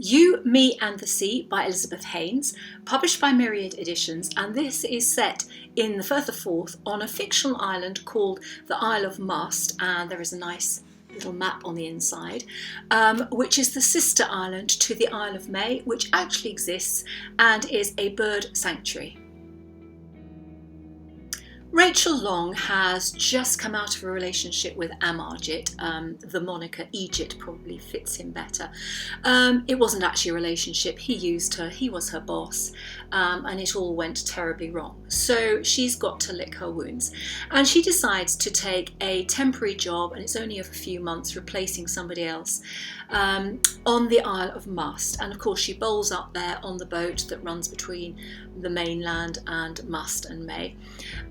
You, Me and the Sea by Elizabeth Haynes, published by Myriad Editions, and this is set in the Firth of Forth on a fictional island called the Isle of Must, and there is a nice little map on the inside, which is the sister island to the Isle of May, which actually exists and is a bird sanctuary. Rachel Long has just come out of a relationship with Amarjit. The moniker Egypt probably fits him better. It wasn't actually a relationship. He used her. He was her boss, and it all went terribly wrong. So she's got to lick her wounds, and she decides to take a temporary job, and it's only of a few months, replacing somebody else on the Isle of Must. And of course she bowls up there on the boat that runs between the mainland and Must and May,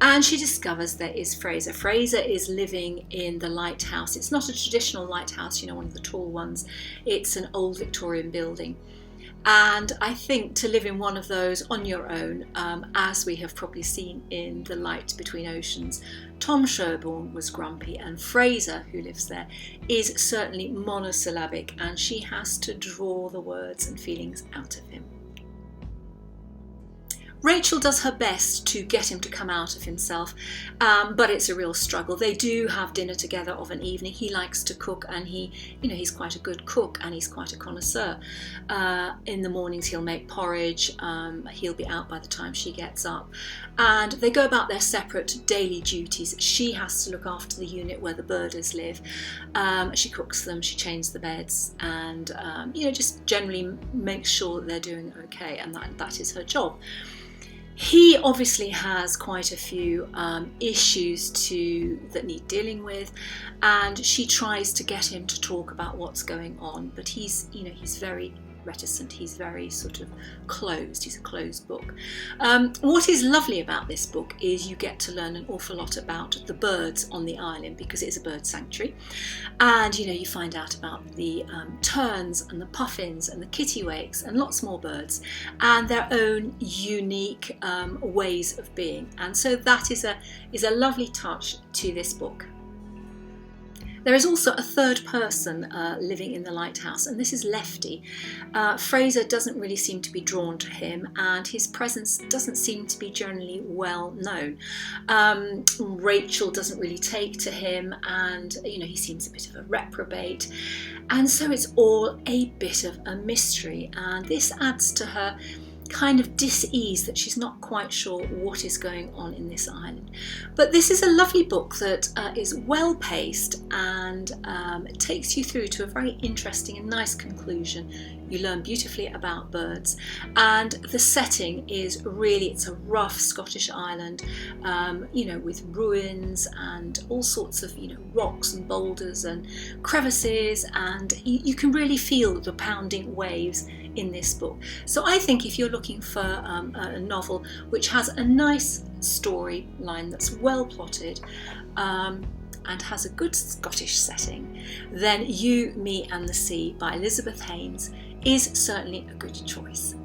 and she discovers there is Fraser. Fraser is living in the lighthouse. It's not a traditional lighthouse, you know, one of the tall ones. It's an old Victorian building. And I think to live in one of those on your own, as we have probably seen in The Light Between Oceans, Tom Sherborne was grumpy, and Fraser, who lives there, is certainly monosyllabic, and she has to draw the words and feelings out of him. Rachel does her best to get him to come out of himself, but it's a real struggle. They do have dinner together of an evening. He likes to cook, and he's quite a good cook, and he's quite a connoisseur. In the mornings he'll make porridge. He'll be out by the time she gets up, and they go about their separate daily duties. She has to look after the unit where the birders live. She cooks them, she changes the beds, and just generally makes sure that they're doing okay, and that is her job. He obviously has quite a few issues that need dealing with, and she tries to get him to talk about what's going on, but he's very reticent. He's very sort of closed. He's a closed book. What is lovely about this book is you get to learn an awful lot about the birds on the island, because it is a bird sanctuary, and you find out about the terns and the puffins and the kittiwakes and lots more birds and their own unique ways of being, and so that is a lovely touch to this book. There is also a third person living in the lighthouse, and this is Lefty. Fraser doesn't really seem to be drawn to him, and his presence doesn't seem to be generally well known. Rachel doesn't really take to him, and he seems a bit of a reprobate, and so it's all a bit of a mystery, and this adds to her kind of dis-ease that she's not quite sure what is going on in this island. But this is a lovely book that is well paced, and it takes you through to a very interesting and nice conclusion. You learn beautifully about birds, and the setting is really, it's a rough Scottish island, with ruins and all sorts of rocks and boulders and crevices, and you can really feel the pounding waves in this book. So I think if you're looking for a novel which has a nice storyline that's well plotted and has a good Scottish setting, then You, Me and the Sea by Elizabeth Haynes is certainly a good choice.